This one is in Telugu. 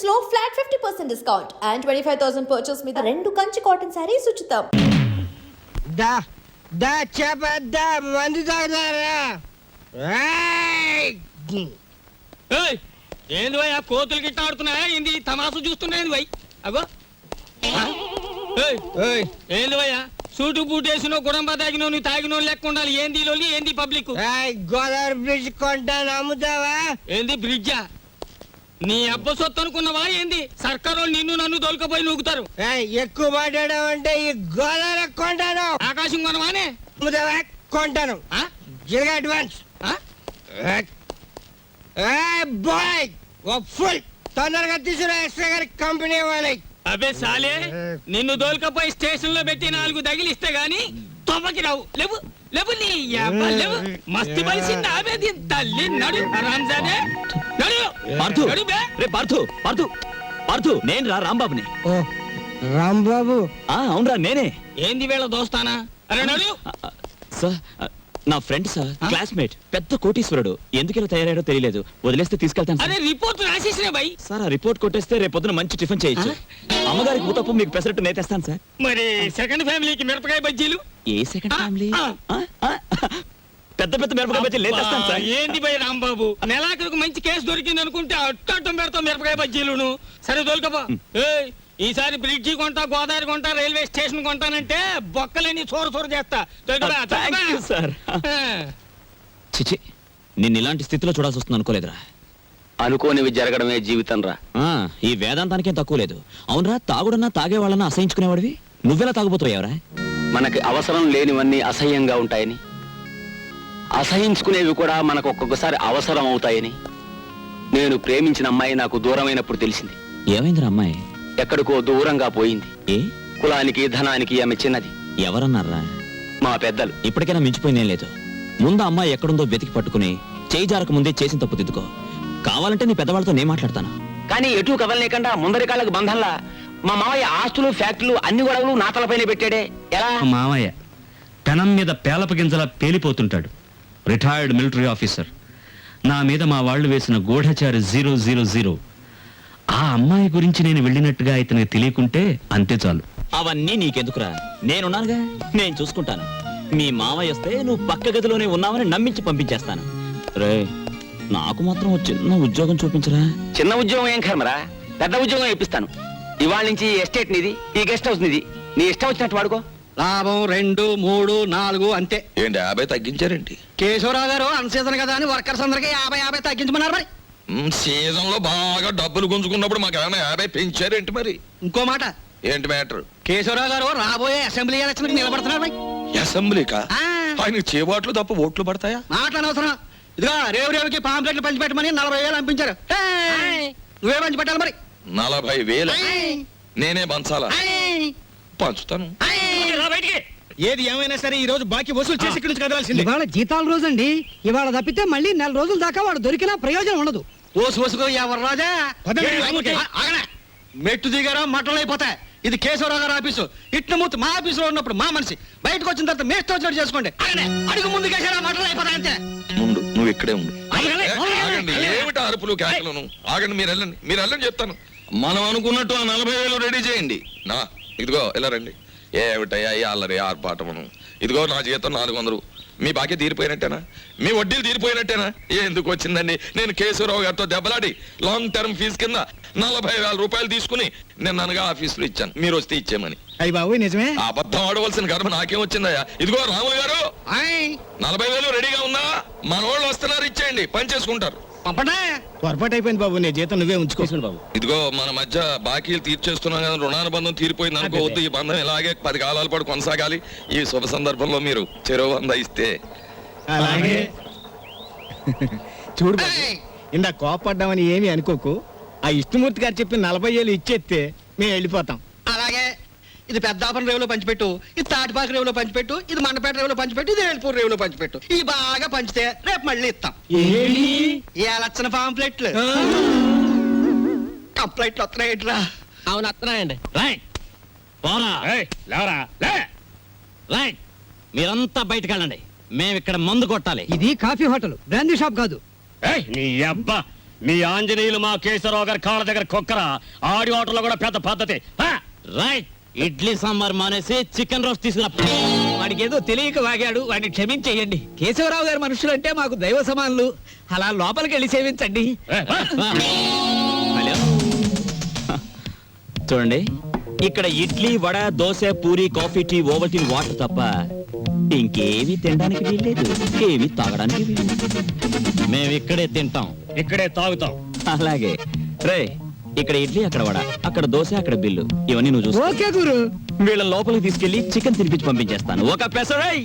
Trends లో flat 50% discount and 25,000 purchase మీద 2 కంచి కాటన్ సారీస్ ఉచితం. దా దా చెప్పద్దా మందు తాగుతారా? ఏంది భయ్ ఆ కోతులు గిట్ట ఆడుతున్నాయా? ఏంది తమాసు చూస్తున్నాయి భయ్? అగో ఏంది భయ్యా సూటు బూట్ వేసినో గుడంబ తాగినో నువ్వు తాగినో లెక్క ఉండాలి. ఏంది లోలి ఏంది పబ్లిక్? గోదావరి బ్రిడ్జ్ కొంటాను అమ్ముతావా? ఏంది బ్రిడ్జా? నీ అబ్బ సొత్తు అనుకున్నావా ఏంది? సర్కారు నిన్ను నన్ను దొలకపోయి నూగుతారు. ఎక్కువ మాట్లాడావంటే ఈ గోదావరి కొంటాను. ఆకాశం కొనవానే అమ్ముతావా? కొంటాను. అడ్వాన్స్ బాయ్ ఫుల్ తొందరగా తీసుకురా ఎక్స్ట్రా గారి కంపెనీ వాళ్ళకి. అబే సాలే నిన్ను దోల్కపోయి స్టేషన్ లో పెట్టి 4 తగిలిస్తే గాని తొమ్మకి రావు. లేవు లేవు నీ అబ్బ లేవు. మస్తు బలిసింది ఆవేది తల్లి. నడు రాంజానే నడు. పార్థు రే పార్థు పార్థు పార్థు నేను రా రాంబాబుని. రాంబాబు? అవునరా నేనే. ఏంది వేళ దోస్తానా? అరే నడు. సార్ నా ఫ్రెండ్ సార్, క్లాస్మేట్, పెద్ద కోటీశ్వరుడు. ఎందుకు ఇలా తయారయ్యాడో తెలియలేదు. వదిలేస్తే తీసుకెళ్తాను. అరే రిపోర్ట్ రాసేసినా భయ్. సార్ ఆ రిపోర్ట్ కొట్టేస్తే రేపు పొద్దున మంచి టిఫిన్ చేయొచ్చు. అమ్మగారికి ఊతప్పు మీకు పెసరట్టు నేతేస్తాను సార్. మరి సెకండ్ ఫ్యామిలీకి మిరపకాయ బజ్జీలు? ఏ సెకండ్ ఫ్యామిలీ? పెద్ద పెద్ద మిరపకాయ బజ్జీలు నేతేస్తాను సార్. ఏంది భయ్ రాంబాబు నెలాఖరుకు మంచి కేసు దొరికింది అనుకుంటే అట్టం పెడతాం మిరపకాయ బజ్జీలును. సరే దొరకబా. ఈసారి బ్రిడ్జి కొంటా, గోదావరి కొంటా, రైల్వే స్టేషన్ కొంటానంటే బొక్కలేని చోరు చేస్తా. సార్ చిచి నిన్ను ఇలాంటి స్థితిలో చూడాల్సి వస్తుంది అనుకోలేదురా. అనుకోనివి జరగడమే జీవితం రా. ఈ వేదాంతానికేం తక్కువ లేదు. అవునరా, తాగుడన్నా తాగేవాళ్ళన్నా అసహించుకునేవాడివి. నువ్వెలా తాగుపోతావురా? మనకి అవసరం లేనివన్నీ అసహ్యంగా ఉంటాయని, అసహించుకునేవి కూడా మనకు ఒక్కొక్కసారి అవసరం అవుతాయని నేను ప్రేమించిన అమ్మాయి నాకు దూరమైనప్పుడు తెలిసింది. ఏమైందిరా అమ్మాయి? ఎక్కడికో దూరంగా పోయింది. ఏ కులానికి ధనానికి ఆమె చిన్నది. ఎవరన్నారా? మా పెద్దలు. ఇప్పటికైనా మించిపోయిందేం లేదు. ముందు అమ్మాయి ఎక్కడుందో వెతికి పట్టుకుని చేయి జారక ముందే చేసిన తప్పు దిద్దుకో. కావాలంటే నీ పెద్దవాళ్ళతో నేను మాట్లాడతాను. కానీ ఎటు కదలలేకుండా ముందరి కాళ్ళకు బంధంలా మా మావయ్య ఆస్తులు, ఫ్యాక్టరీలు, అన్ని గొడవలు నా తలపైన పెట్టాడే. ఎలా? మావయ్య పెనం మీద పేలప గింజలా పేలిపోతుంటాడు. Retired military officer. నా మీద మా వాళ్ళు వేసిన గూఢచారి 000. ఆ అమ్మాయి గురించి నేను వెళ్ళినట్టుగా ఇతనికి తెలియకుంటే అంతే చాలు. అవన్నీ నీకెందుకురా? నేనున్నానుగా, నేను చూసుకుంటాను. మీ మామయ్య వస్తే నువ్వు పక్క గదిలోనే ఉన్నావని నమ్మించి పంపించేస్తాను. రే నాకు మాత్రం చిన్న ఉద్యోగం చూపించరా. చిన్న ఉద్యోగం ఏం కర్మరా, పెద్ద ఉద్యోగం ఇప్పిస్తాను. ఇవాళ నుంచి ఎస్టేట్ నిది, ఈ గెస్ట్ హౌస్ నిది. నీ ఇష్టం వచ్చినట్టు వాడుకో. లాభం 2, 3, 4 అంతే. ఏంటి 50 తగ్గించారేంటి? కేశవరావు గారు అన్సీజన్ కదా అని వర్కర్స్ అందరికి 50 తగ్గించమన్నారు. మరి సీజన్ లో బాగా డబ్బులు గుంజుకున్నప్పుడు మాకు ఏమైనా 50 పెంచారేంటి? మరి ఇంకో మాట. ఏంటి మ్యాటర్? కేశవరావు గారు రాబోయే అసెంబ్లీ ఎలక్షన్ నిలబడుతున్నారు. అసెంబ్లీకా? ఆయనకు చేబాట్లు తప్ప ఓట్లు పడతాయా? మాట్లాడవసరం. ఇదిగో రేవుకి పాంప్లెట్లు పంచిపెట్టమని 40,000 పంపించారు. నువ్వే పంచిపెట్టాలి. మరి 40,000 నేనే పంచాలా? పంచుతాను. ఏది ఏమైనా సరే ఈ రోజు బాకీ వసూలు చేసి ఇక్కడి నుంచి కదలాల్సింది. ఇవాళ జీతాల రోజు అండి. ఇవాళ తప్పితే మళ్ళీ 4 రోజుల దాకా వాడు దొరికినా ప్రయోజనం ఉండదు. ఓసుకో ఎవరు రాజా మెట్టు దిగారా మట్టలు అయిపోతాయి. ఇది కేశవరావు గారు ఆఫీసు. ఇట్నమూర్తి మా ఆఫీసులో ఉన్నప్పుడు మా మనిషి, బయటకు వచ్చిన తర్వాత మేస్తో వచ్చినట్టు చేసుకోండి. అడుగు ముందు కేసారా మట్టలు అయిపోతాయి అంతే. ముందు నువ్వు ఇక్కడే ఉండు. ఆగండి, ఏమిటి అరుపులు కేకలను? ఆగండి, మీరు వెళ్ళండి చెప్తాను. మనం అనుకున్నట్టు 40,000 రెడీ చేయండి. ఇదిగో ఇలా రండి. ఏమిటయ్యా ఈ అల్లరి ఆర్పాటమును? ఇదిగో నా జీతం 400. మీ బాకీ తీరిపోయినట్టేనా? మీ వడ్డీలు తీరిపోయినట్టేనా? ఎందుకు వచ్చిందండి? నేను కేశవరావు గారితో దెబ్బలాడి లాంగ్ టర్మ్ ఫీజు కింద 40,000 రూపాయలు తీసుకుని నేను అనగా ఆఫీసులో ఇచ్చాను. మీరు వస్తే ఇచ్చేమని. అయ్యి బాబు నిజమే. అబద్ధం ఆడవలసిన గర్భ నాకేం వచ్చిందయ్యా? ఇదిగో రాములు గారు 40,000 రెడీగా ఉందా? మన వాళ్ళు వస్తున్నారు, ఇచ్చేయండి, పని చేసుకుంటారు. పొరపాటు అయిపోయింది బాబు. నీ జీతం నువ్వే ఉంచుకోవచ్చు బాబు. ఇదిగో మన మధ్య బాకీలు తీర్చేస్తున్నాం కదా, రుణానుబంధం తీరిపోయింది అనుకోవద్దు. ఈ బంధం ఇలాగే 10 కాలాల పాటు కొనసాగాలి. ఈ శుభ సందర్భంలో మీరు చెరువు 100 ఇస్తే. అలాగే చూడు బాబు, ఇందా కోపడ్డామని ఏమి అనుకోకు. ఆ ఇష్టమూర్తి గారు చెప్పి 40,000 ఇచ్చేస్తే మేము వెళ్ళిపోతాం. అలాగే ఇది పెద్దాపురం రేవులో పంచిపెట్టు, ఇది తాటిపాక రేవులో పంచిపెట్టు, ఇది మండపేట రేవులో పంచిపెట్టు, ఇది ఏడుపూర్ రేవులో పంచిపెట్టు. ఇవి బాగా పంచితే రేపు మళ్ళీ ఇస్తాం. లక్షణ పాంప్లెట్లు కంప్లైంట్లు వస్తున్నాయిట్రా. అవును వస్తున్నాయండి. మీరంతా బయటకు వెళ్ళండి. మేము ఇక్కడ మందు కొట్టాలి. ఇది కాఫీ హోటల్, బ్రాందీ షాప్ కాదు. నీ అబ్బా మీ ఆంజనేయులు మా కేశవరావు గారి కాళ్ళ దగ్గర కుక్కర ఆడి హోటల్లో కూడా పెద్ద పద్ధతి రైట్ ఇడ్లీ సాంబార్ మానేసి చికెన్ రోస్ట్ తీసుకురా. వాడికి ఏదో తెలియక వాగాడు, వాడిని క్షమించేయండి. కేశవరావు గారి మనుషులు అంటే మాకు దైవ సమానులు. అలా లోపలికి వెళ్ళి సేవించండి. హలో చూడండి, ఇక్కడ idli vada dosa puri coffee tea Ovaltine water తప్ప ఇంకేమీ తినడానికి వీల్లేదు, ఏమీ తాగడానికి వీల్లేదు. మేము ఇక్కడే తింటాం, ఇక్కడే తాగుతాం. అలాగే రే, ఇక్కడ ఇడ్లీ అక్కడ వడ, అక్కడ దోశ అక్కడ బిల్లు, ఇవన్నీ నువ్వు చూసుకో. ఓకే గురు. వీళ్ళ లోపలికి తీసుకెళ్లి చికెన్ తినిపించి పంపించేస్తాను. ఒక పెసరై